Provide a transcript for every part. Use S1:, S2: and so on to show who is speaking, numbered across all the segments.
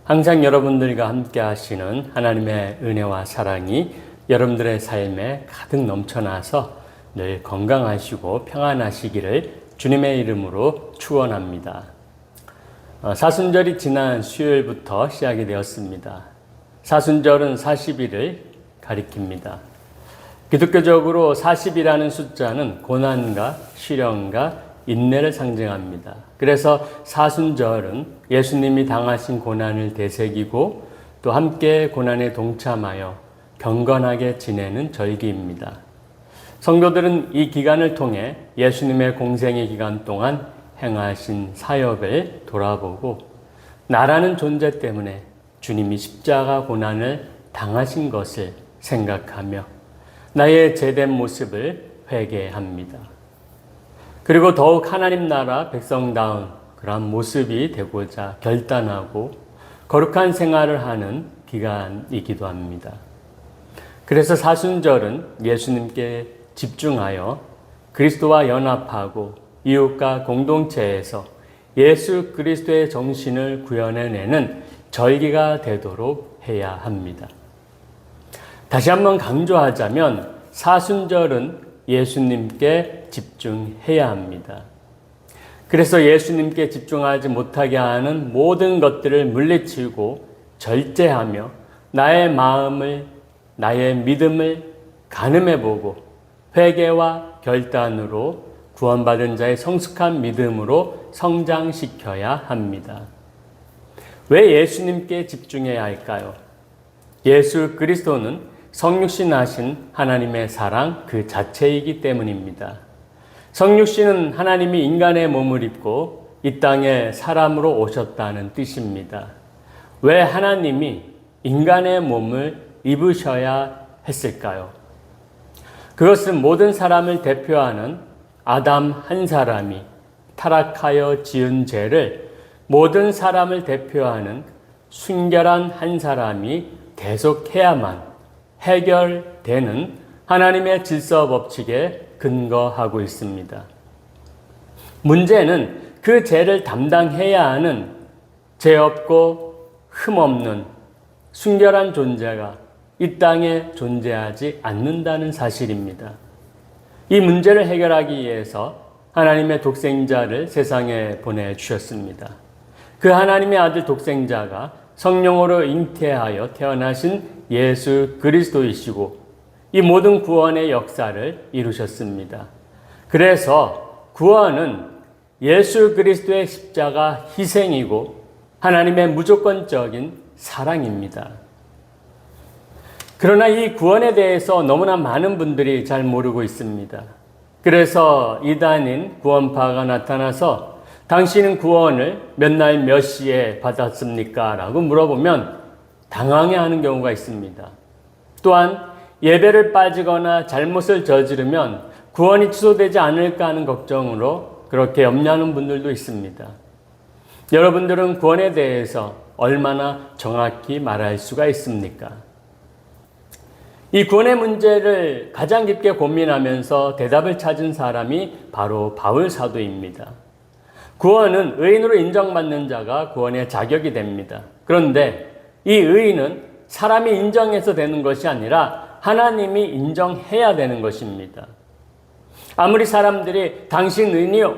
S1: 항상 여러분들과 함께 하시는 하나님의 은혜와 사랑이 여러분들의 삶에 가득 넘쳐나서 늘 건강하시고 평안하시기를 주님의 이름으로 축원합니다. 사순절이 지난 수요일부터 시작이 되었습니다. 사순절은 40일을 가리킵니다. 기독교적으로 40이라는 숫자는 고난과 시련과 인내를 상징합니다. 그래서 사순절은 예수님이 당하신 고난을 되새기고 또 함께 고난에 동참하여 경건하게 지내는 절기입니다. 성도들은 이 기간을 통해 예수님의 공생의 기간 동안 행하신 사역을 돌아보고 나라는 존재 때문에 주님이 십자가 고난을 당하신 것을 생각하며 나의 죄된 모습을 회개합니다. 그리고 더욱 하나님 나라 백성다운 그런 모습이 되고자 결단하고 거룩한 생활을 하는 기간이기도 합니다. 그래서 사순절은 예수님께 집중하여 그리스도와 연합하고 이웃과 공동체에서 예수 그리스도의 정신을 구현해내는 절기가 되도록 해야 합니다. 다시 한번 강조하자면 사순절은 예수님께 집중해야 합니다. 그래서 예수님께 집중하지 못하게 하는 모든 것들을 물리치고 절제하며 나의 마음을, 나의 믿음을 가늠해보고 회개와 결단으로 구원받은 자의 성숙한 믿음으로 성장시켜야 합니다. 왜 예수님께 집중해야 할까요? 예수 그리스도는 성육신 하신 하나님의 사랑 그 자체이기 때문입니다. 성육신은 하나님이 인간의 몸을 입고 이 땅에 사람으로 오셨다는 뜻입니다. 왜 하나님이 인간의 몸을 입으셔야 했을까요? 그것은 모든 사람을 대표하는 아담 한 사람이 타락하여 지은 죄를 모든 사람을 대표하는 순결한 한 사람이 대속해야만 해결되는 하나님의 질서 법칙에 근거하고 있습니다. 문제는 그 죄를 담당해야 하는 죄 없고 흠 없는 순결한 존재가 이 땅에 존재하지 않는다는 사실입니다. 이 문제를 해결하기 위해서 하나님의 독생자를 세상에 보내주셨습니다. 그 하나님의 아들 독생자가 성령으로 잉태하여 태어나신 예수 그리스도이시고 이 모든 구원의 역사를 이루셨습니다. 그래서 구원은 예수 그리스도의 십자가 희생이고 하나님의 무조건적인 사랑입니다. 그러나 이 구원에 대해서 너무나 많은 분들이 잘 모르고 있습니다. 그래서 이단인 구원파가 나타나서 당신은 구원을 몇 날 몇 시에 받았습니까? 라고 물어보면 당황해하는 경우가 있습니다. 또한 예배를 빠지거나 잘못을 저지르면 구원이 취소되지 않을까 하는 걱정으로 그렇게 염려하는 분들도 있습니다. 여러분들은 구원에 대해서 얼마나 정확히 말할 수가 있습니까? 이 구원의 문제를 가장 깊게 고민하면서 대답을 찾은 사람이 바로 바울 사도입니다. 구원은 의인으로 인정받는 자가 구원의 자격이 됩니다. 그런데 이 의인은 사람이 인정해서 되는 것이 아니라 하나님이 인정해야 되는 것입니다. 아무리 사람들이 당신 의인이요,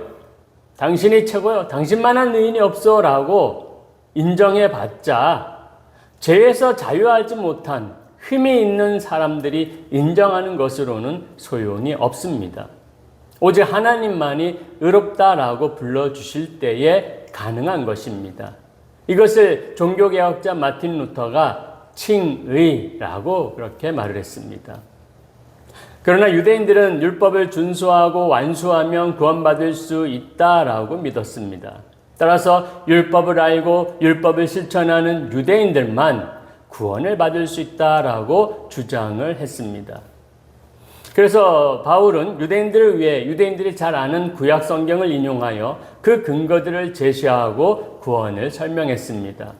S1: 당신이 최고요, 당신만한 의인이 없어 라고 인정해봤자 죄에서 자유하지 못한 흠이 있는 사람들이 인정하는 것으로는 소용이 없습니다. 오직 하나님만이 의롭다라고 불러주실 때에 가능한 것입니다. 이것을 종교개혁자 마틴 루터가 칭의라고 그렇게 말을 했습니다. 그러나 유대인들은 율법을 준수하고 완수하면 구원받을 수 있다라고 믿었습니다. 따라서 율법을 알고 율법을 실천하는 유대인들만 구원을 받을 수 있다라고 주장을 했습니다. 그래서 바울은 유대인들을 위해 유대인들이 잘 아는 구약 성경을 인용하여 그 근거들을 제시하고 구원을 설명했습니다.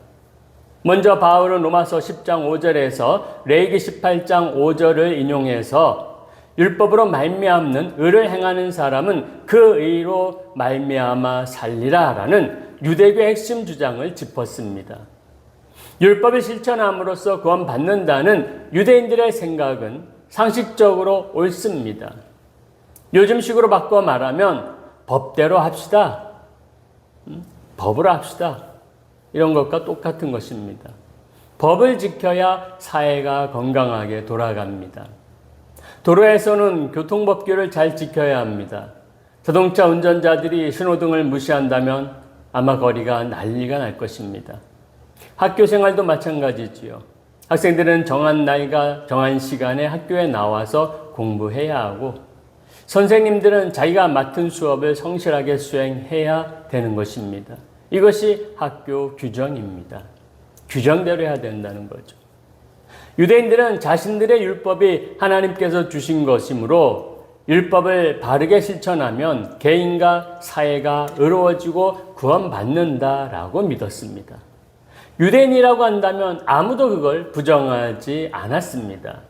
S1: 먼저 바울은 로마서 10장 5절에서 레위기 18장 5절을 인용해서 율법으로 말미암는 의를 행하는 사람은 그 의로 말미암아 살리라라는 유대교의 핵심 주장을 짚었습니다. 율법을 실천함으로써 구원받는다는 유대인들의 생각은 상식적으로 옳습니다. 요즘식으로 바꿔 말하면 법대로 합시다. 법으로 합시다. 이런 것과 똑같은 것입니다. 법을 지켜야 사회가 건강하게 돌아갑니다. 도로에서는 교통법규를 잘 지켜야 합니다. 자동차 운전자들이 신호등을 무시한다면 아마 거리가 난리가 날 것입니다. 학교 생활도 마찬가지지요. 학생들은 정한 나이가 정한 시간에 학교에 나와서 공부해야 하고 선생님들은 자기가 맡은 수업을 성실하게 수행해야 되는 것입니다. 이것이 학교 규정입니다. 규정대로 해야 된다는 거죠. 유대인들은 자신들의 율법이 하나님께서 주신 것이므로 율법을 바르게 실천하면 개인과 사회가 의로워지고 구원받는다라고 믿었습니다. 유대인이라고 한다면 아무도 그걸 부정하지 않았습니다.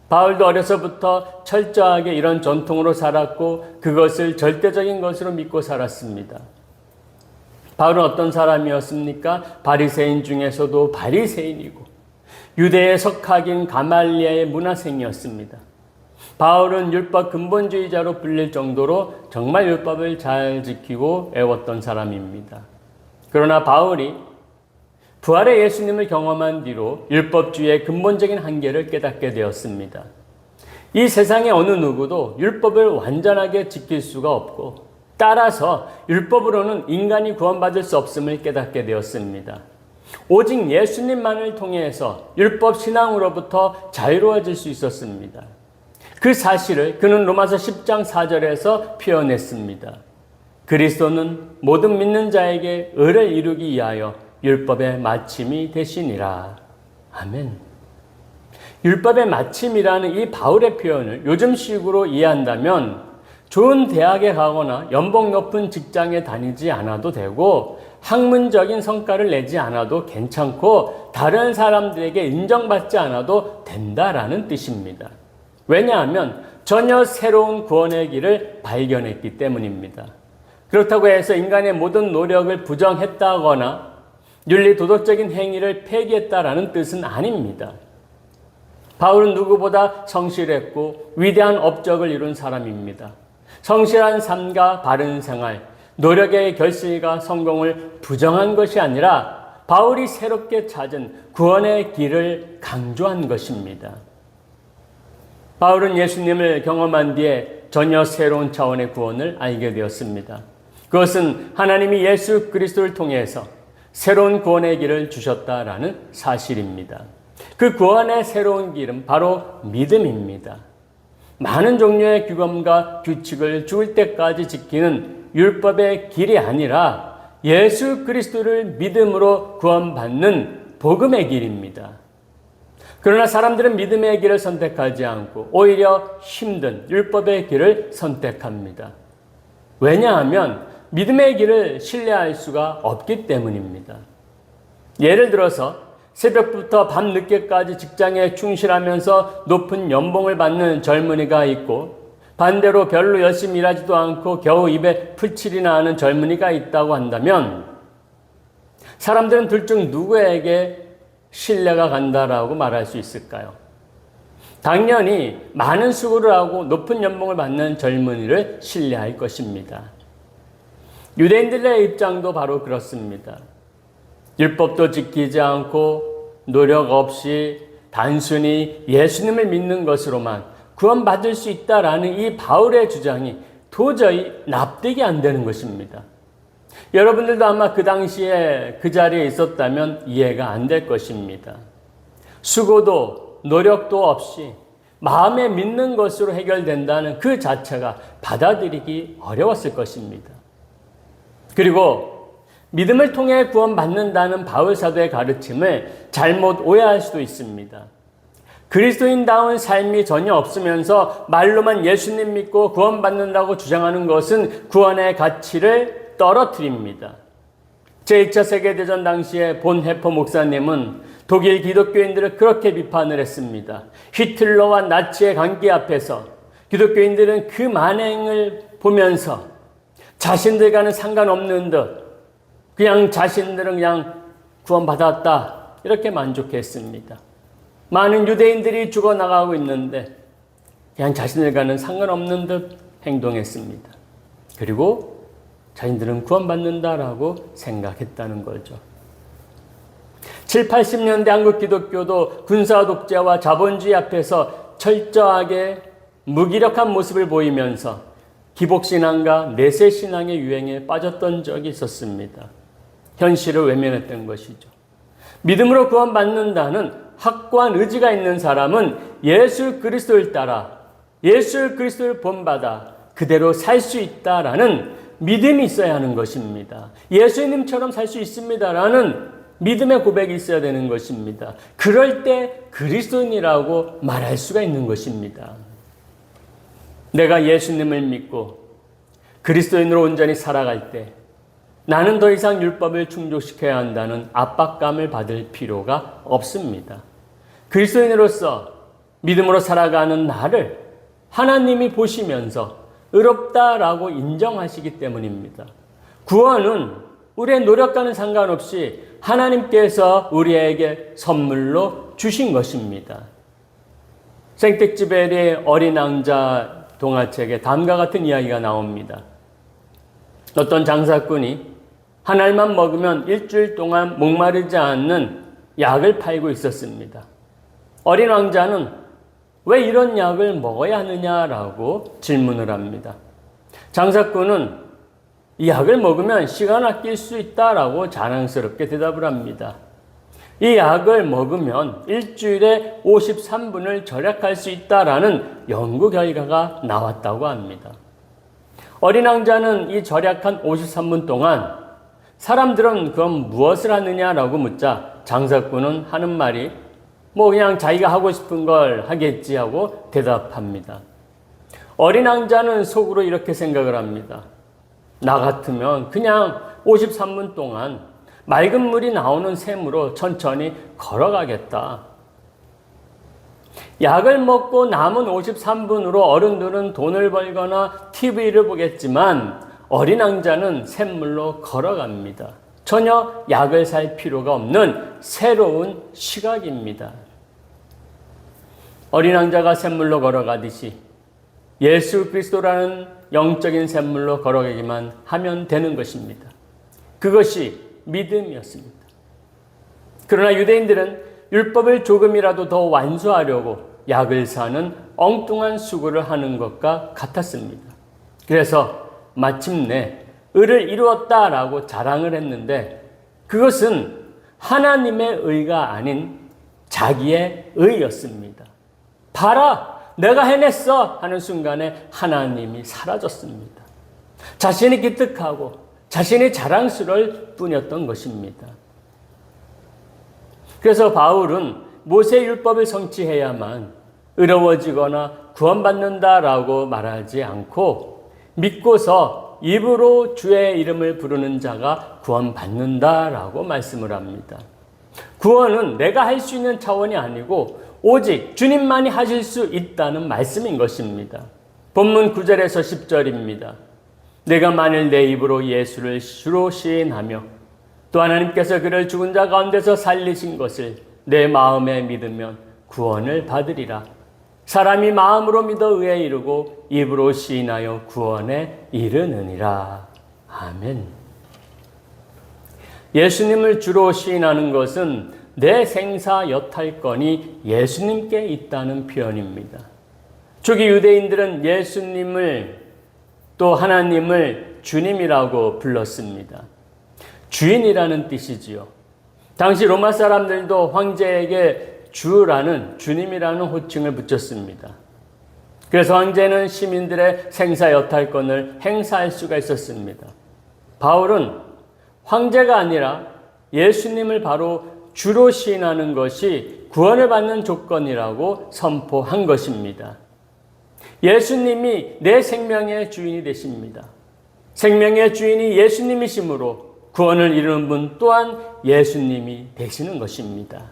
S1: 바울도 어려서부터 철저하게 이런 전통으로 살았고 그것을 절대적인 것으로 믿고 살았습니다. 바울은 어떤 사람이었습니까? 바리새인 중에서도 바리새인이고 유대의 석학인 가말리아의 문화생이었습니다. 바울은 율법 근본주의자로 불릴 정도로 정말 율법을 잘 지키고 애웠던 사람입니다. 그러나 바울이 부활의 예수님을 경험한 뒤로 율법주의의 근본적인 한계를 깨닫게 되었습니다. 이 세상의 어느 누구도 율법을 완전하게 지킬 수가 없고 따라서 율법으로는 인간이 구원받을 수 없음을 깨닫게 되었습니다. 오직 예수님만을 통해서 율법 신앙으로부터 자유로워질 수 있었습니다. 그 사실을 그는 로마서 10장 4절에서 표현했습니다. 그리스도는 모든 믿는 자에게 의를 이루기 위하여 율법의 마침이 되시니라. 아멘. 율법의 마침이라는 이 바울의 표현을 요즘식으로 이해한다면 좋은 대학에 가거나 연봉 높은 직장에 다니지 않아도 되고 학문적인 성과를 내지 않아도 괜찮고 다른 사람들에게 인정받지 않아도 된다라는 뜻입니다. 왜냐하면 전혀 새로운 구원의 길을 발견했기 때문입니다. 그렇다고 해서 인간의 모든 노력을 부정했다거나 윤리 도덕적인 행위를 폐기했다라는 뜻은 아닙니다. 바울은 누구보다 성실했고 위대한 업적을 이룬 사람입니다. 성실한 삶과 바른 생활, 노력의 결실과 성공을 부정한 것이 아니라 바울이 새롭게 찾은 구원의 길을 강조한 것입니다. 바울은 예수님을 경험한 뒤에 전혀 새로운 차원의 구원을 알게 되었습니다. 그것은 하나님이 예수 그리스도를 통해서 새로운 구원의 길을 주셨다라는 사실입니다. 그 구원의 새로운 길은 바로 믿음입니다. 많은 종류의 규범과 규칙을 죽을 때까지 지키는 율법의 길이 아니라 예수 그리스도를 믿음으로 구원받는 복음의 길입니다. 그러나 사람들은 믿음의 길을 선택하지 않고 오히려 힘든 율법의 길을 선택합니다. 왜냐하면 믿음의 길을 신뢰할 수가 없기 때문입니다. 예를 들어서 새벽부터 밤늦게까지 직장에 충실하면서 높은 연봉을 받는 젊은이가 있고 반대로 별로 열심히 일하지도 않고 겨우 입에 풀칠이나 하는 젊은이가 있다고 한다면 사람들은 둘 중 누구에게 신뢰가 간다라고 말할 수 있을까요? 당연히 많은 수고를 하고 높은 연봉을 받는 젊은이를 신뢰할 것입니다. 유대인들의 입장도 바로 그렇습니다. 율법도 지키지 않고 노력 없이 단순히 예수님을 믿는 것으로만 구원받을 수 있다라는 이 바울의 주장이 도저히 납득이 안 되는 것입니다. 여러분들도 아마 그 당시에 그 자리에 있었다면 이해가 안 될 것입니다. 수고도 노력도 없이 마음에 믿는 것으로 해결된다는 그 자체가 받아들이기 어려웠을 것입니다. 그리고 믿음을 통해 구원받는다는 바울 사도의 가르침을 잘못 오해할 수도 있습니다. 그리스도인다운 삶이 전혀 없으면서 말로만 예수님 믿고 구원받는다고 주장하는 것은 구원의 가치를 떨어뜨립니다. 제2차 세계대전 당시에 본 해퍼 목사님은 독일 기독교인들을 그렇게 비판을 했습니다. 히틀러와 나치의 관계 앞에서 기독교인들은 그 만행을 보면서 자신들과는 상관없는 듯 그냥 자신들은 그냥 구원받았다, 이렇게 만족했습니다. 많은 유대인들이 죽어나가고 있는데 그냥 자신들과는 상관없는 듯 행동했습니다. 그리고 자신들은 구원받는다라고 생각했다는 거죠. 7, 80년대 한국 기독교도 군사 독재와 자본주의 앞에서 철저하게 무기력한 모습을 보이면서 기복신앙과 내세신앙의 유행에 빠졌던 적이 있었습니다. 현실을 외면했던 것이죠. 믿음으로 구원받는다는 확고한 의지가 있는 사람은 예수 그리스도를 따라 예수 그리스도를 본받아 그대로 살 수 있다라는 믿음이 있어야 하는 것입니다. 예수님처럼 살 수 있습니다라는 믿음의 고백이 있어야 되는 것입니다. 그럴 때 그리스도인이라고 말할 수가 있는 것입니다. 내가 예수님을 믿고 그리스도인으로 온전히 살아갈 때 나는 더 이상 율법을 충족시켜야 한다는 압박감을 받을 필요가 없습니다. 그리스도인으로서 믿음으로 살아가는 나를 하나님이 보시면서 의롭다라고 인정하시기 때문입니다. 구원은 우리의 노력과는 상관없이 하나님께서 우리에게 선물로 주신 것입니다. 생텍쥐베리의 어린 왕자 동화책에 다음과 같은 이야기가 나옵니다. 어떤 장사꾼이 한 알만 먹으면 일주일 동안 목마르지 않는 약을 팔고 있었습니다. 어린 왕자는 왜 이런 약을 먹어야 하느냐라고 질문을 합니다. 장사꾼은 이 약을 먹으면 시간 아낄 수 있다라고 자랑스럽게 대답을 합니다. 이 약을 먹으면 일주일에 53분을 절약할 수 있다라는 연구 결과가 나왔다고 합니다. 어린 왕자는 이 절약한 53분 동안 사람들은 그럼 무엇을 하느냐라고 묻자 장사꾼은 하는 말이 그냥 자기가 하고 싶은 걸 하겠지 하고 대답합니다. 어린 왕자는 속으로 이렇게 생각을 합니다. 나 같으면 그냥 53분 동안 맑은 물이 나오는 샘으로 천천히 걸어가겠다. 약을 먹고 남은 53분으로 어른들은 돈을 벌거나 TV를 보겠지만 어린 왕자는 샘물로 걸어갑니다. 전혀 약을 살 필요가 없는 새로운 시각입니다. 어린 왕자가 샘물로 걸어가듯이 예수 그리스도라는 영적인 샘물로 걸어가기만 하면 되는 것입니다. 그것이 믿음이었습니다. 그러나 유대인들은 율법을 조금이라도 더 완수하려고 약을 사는 엉뚱한 수고를 하는 것과 같았습니다. 그래서 마침내 의를 이루었다라고 자랑을 했는데 그것은 하나님의 의가 아닌 자기의 의였습니다. 봐라! 내가 해냈어! 하는 순간에 하나님이 사라졌습니다. 자신이 기특하고 자신이 자랑스러울 뿐이었던 것입니다. 그래서 바울은 모세의 율법을 성취해야만 의로워지거나 구원받는다라고 말하지 않고 믿고서 입으로 주의 이름을 부르는 자가 구원받는다라고 말씀을 합니다. 구원은 내가 할 수 있는 차원이 아니고 오직 주님만이 하실 수 있다는 말씀인 것입니다. 본문 9절에서 10절입니다. 내가 만일 내 입으로 예수를 주로 시인하며 또 하나님께서 그를 죽은 자 가운데서 살리신 것을 내 마음에 믿으면 구원을 받으리라. 사람이 마음으로 믿어 의에 이르고 입으로 시인하여 구원에 이르느니라. 아멘. 예수님을 주로 시인하는 것은 내 생사 여탈권이 예수님께 있다는 표현입니다. 초기 유대인들은 예수님을 또 하나님을 주님이라고 불렀습니다. 주인이라는 뜻이지요. 당시 로마 사람들도 황제에게 주라는 주님이라는 호칭을 붙였습니다. 그래서 황제는 시민들의 생사 여탈권을 행사할 수가 있었습니다. 바울은 황제가 아니라 예수님을 바로 주로 시인하는 것이 구원을 받는 조건이라고 선포한 것입니다. 예수님이 내 생명의 주인이 되십니다. 생명의 주인이 예수님이시므로 구원을 이루는 분 또한 예수님이 되시는 것입니다.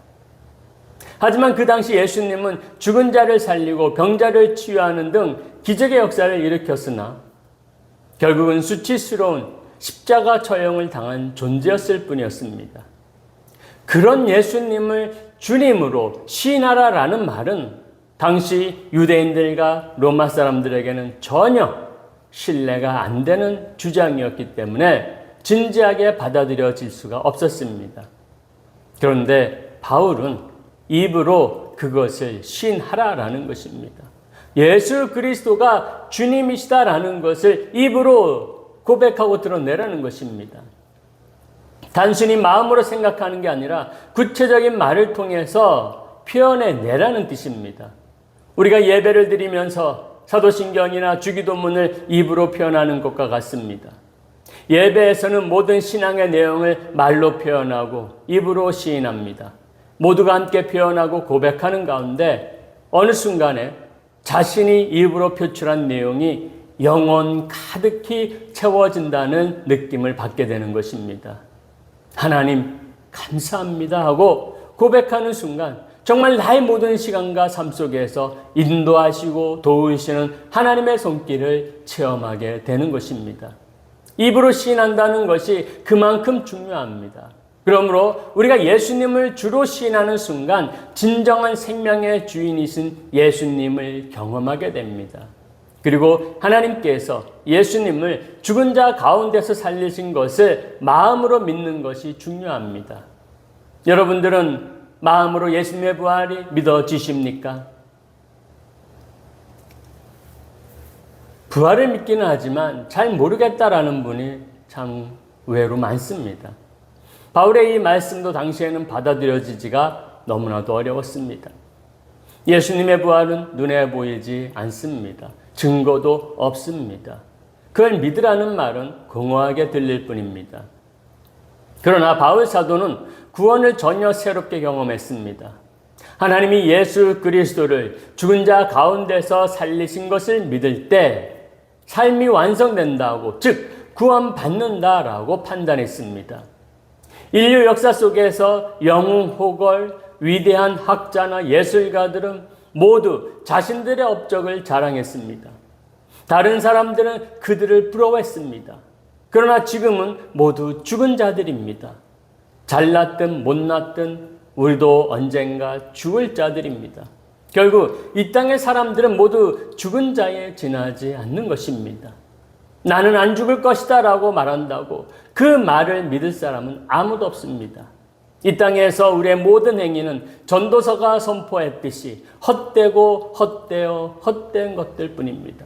S1: 하지만 그 당시 예수님은 죽은 자를 살리고 병자를 치유하는 등 기적의 역사를 일으켰으나 결국은 수치스러운 십자가 처형을 당한 존재였을 뿐이었습니다. 그런 예수님을 주님으로 시인하라라는 말은 당시 유대인들과 로마 사람들에게는 전혀 신뢰가 안 되는 주장이었기 때문에 진지하게 받아들여질 수가 없었습니다. 그런데 바울은 입으로 그것을 시인하라라는 것입니다. 예수 그리스도가 주님이시다라는 것을 입으로 고백하고 드러내라는 것입니다. 단순히 마음으로 생각하는 게 아니라 구체적인 말을 통해서 표현해내라는 뜻입니다. 우리가 예배를 드리면서 사도신경이나 주기도문을 입으로 표현하는 것과 같습니다. 예배에서는 모든 신앙의 내용을 말로 표현하고 입으로 시인합니다. 모두가 함께 표현하고 고백하는 가운데 어느 순간에 자신이 입으로 표출한 내용이 영혼 가득히 채워진다는 느낌을 받게 되는 것입니다. 하나님 감사합니다 하고 고백하는 순간 정말 나의 모든 시간과 삶 속에서 인도하시고 도우시는 하나님의 손길을 체험하게 되는 것입니다. 입으로 시인한다는 것이 그만큼 중요합니다. 그러므로 우리가 예수님을 주로 시인하는 순간 진정한 생명의 주인이신 예수님을 경험하게 됩니다. 그리고 하나님께서 예수님을 죽은 자 가운데서 살리신 것을 마음으로 믿는 것이 중요합니다. 여러분들은 마음으로 예수님의 부활이 믿어지십니까? 부활을 믿기는 하지만 잘 모르겠다라는 분이 참 의외로 많습니다. 바울의 이 말씀도 당시에는 받아들여지지가 너무나도 어려웠습니다. 예수님의 부활은 눈에 보이지 않습니다. 증거도 없습니다. 그걸 믿으라는 말은 공허하게 들릴 뿐입니다. 그러나 바울 사도는 구원을 전혀 새롭게 경험했습니다. 하나님이 예수 그리스도를 죽은 자 가운데서 살리신 것을 믿을 때 삶이 완성된다고, 즉 구원받는다라고 판단했습니다. 인류 역사 속에서 영웅 호걸, 위대한 학자나 예술가들은 모두 자신들의 업적을 자랑했습니다. 다른 사람들은 그들을 부러워했습니다. 그러나 지금은 모두 죽은 자들입니다. 잘났든 못났든 우리도 언젠가 죽을 자들입니다. 결국 이 땅의 사람들은 모두 죽은 자에 지나지 않는 것입니다. 나는 안 죽을 것이다 라고 말한다고 그 말을 믿을 사람은 아무도 없습니다. 이 땅에서 우리의 모든 행위는 전도서가 선포했듯이 헛되고 헛되어 헛된 것들 뿐입니다.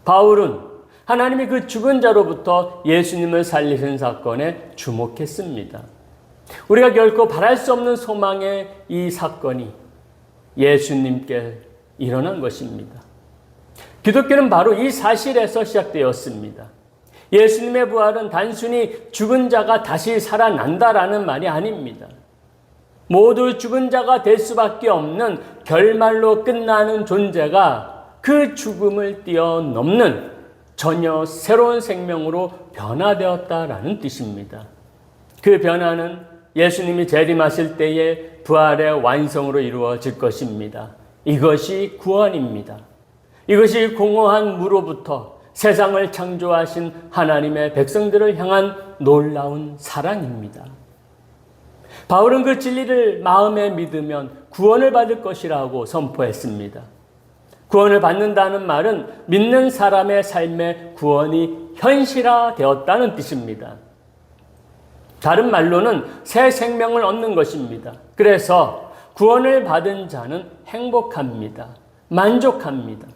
S1: 바울은 하나님이 그 죽은 자로부터 예수님을 살리신 사건에 주목했습니다. 우리가 결코 바랄 수 없는 소망의 이 사건이 예수님께 일어난 것입니다. 기독교는 바로 이 사실에서 시작되었습니다. 예수님의 부활은 단순히 죽은 자가 다시 살아난다라는 말이 아닙니다. 모두 죽은 자가 될 수밖에 없는 결말로 끝나는 존재가 그 죽음을 뛰어넘는 전혀 새로운 생명으로 변화되었다라는 뜻입니다. 그 변화는 예수님이 재림하실 때의 부활의 완성으로 이루어질 것입니다. 이것이 구원입니다. 이것이 공허한 무로부터 세상을 창조하신 하나님의 백성들을 향한 놀라운 사랑입니다. 바울은 그 진리를 마음에 믿으면 구원을 받을 것이라고 선포했습니다. 구원을 받는다는 말은 믿는 사람의 삶의 구원이 현실화되었다는 뜻입니다. 다른 말로는 새 생명을 얻는 것입니다. 그래서 구원을 받은 자는 행복합니다. 만족합니다.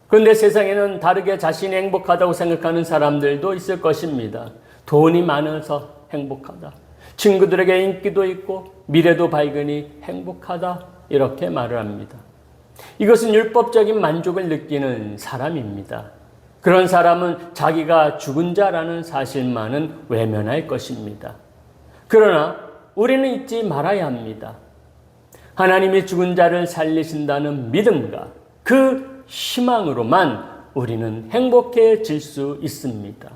S1: 그런데 세상에는 다르게 자신이 행복하다고 생각하는 사람들도 있을 것입니다. 돈이 많아서 행복하다. 친구들에게 인기도 있고 미래도 밝으니 행복하다. 이렇게 말을 합니다. 이것은 율법적인 만족을 느끼는 사람입니다. 그런 사람은 자기가 죽은 자라는 사실만은 외면할 것입니다. 그러나 우리는 잊지 말아야 합니다. 하나님이 죽은 자를 살리신다는 믿음과 그 희망으로만 우리는 행복해질 수 있습니다.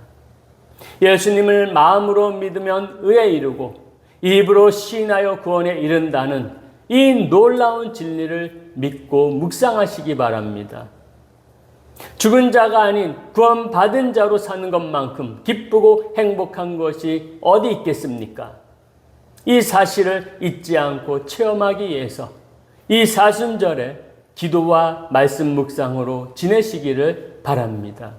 S1: 예수님을 마음으로 믿으면 의에 이르고 입으로 시인하여 구원에 이른다는 이 놀라운 진리를 믿고 묵상하시기 바랍니다. 죽은 자가 아닌 구원받은 자로 사는 것만큼 기쁘고 행복한 것이 어디 있겠습니까? 이 사실을 잊지 않고 체험하기 위해서 이 사순절에 기도와 말씀 묵상으로 지내시기를 바랍니다.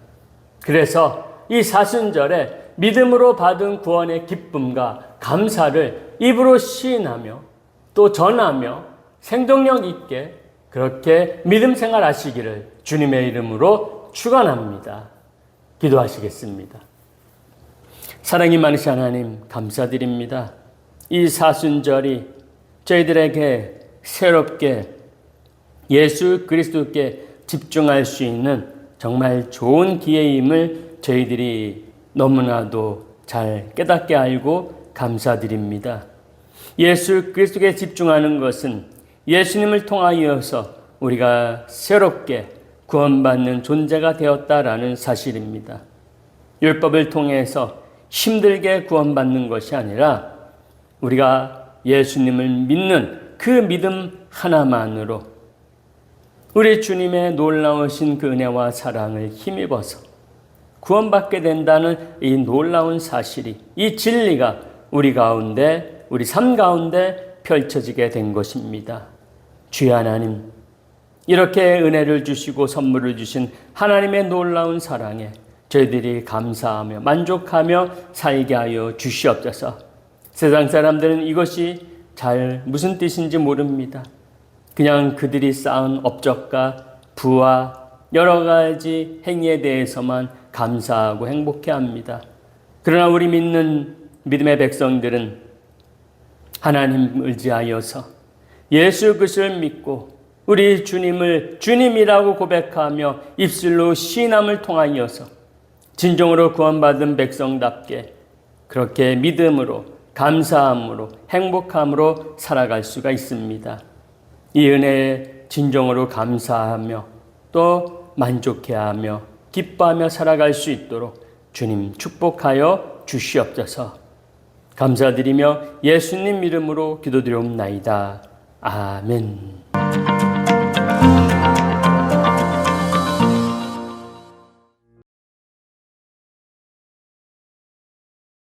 S1: 그래서 이 사순절에 믿음으로 받은 구원의 기쁨과 감사를 입으로 시인하며 또 전하며 생동력 있게 그렇게 믿음 생활 하시기를 주님의 이름으로 축원합니다. 기도하시겠습니다. 사랑이 많으신 하나님 감사드립니다. 이 사순절이 저희들에게 새롭게 예수 그리스도께 집중할 수 있는 정말 좋은 기회임을 저희들이 너무나도 잘 깨닫게 알고 감사드립니다. 예수 그리스도께 집중하는 것은 예수님을 통하여서 우리가 새롭게 구원받는 존재가 되었다라는 사실입니다. 율법을 통해서 힘들게 구원받는 것이 아니라 우리가 예수님을 믿는 그 믿음 하나만으로 우리 주님의 놀라우신 그 은혜와 사랑을 힘입어서 구원받게 된다는 이 놀라운 사실이, 이 진리가 우리 가운데, 우리 삶 가운데 펼쳐지게 된 것입니다. 주여 하나님, 이렇게 은혜를 주시고 선물을 주신 하나님의 놀라운 사랑에 저희들이 감사하며 만족하며 살게 하여 주시옵소서. 세상 사람들은 이것이 잘 무슨 뜻인지 모릅니다. 그냥 그들이 쌓은 업적과 부와 여러 가지 행위에 대해서만 감사하고 행복해합니다. 그러나 우리 믿는 믿음의 백성들은 하나님을 의지하여서 예수 그리스도를 믿고 우리 주님을 주님이라고 고백하며 입술로 시인함을 통하여서 진정으로 구원받은 백성답게 그렇게 믿음으로 감사함으로 행복함으로 살아갈 수가 있습니다. 이 은혜에 진정으로 감사하며 또 만족해하며 기뻐하며 살아갈 수 있도록 주님 축복하여 주시옵소서. 감사드리며 예수님 이름으로 기도드리옵나이다. 아멘.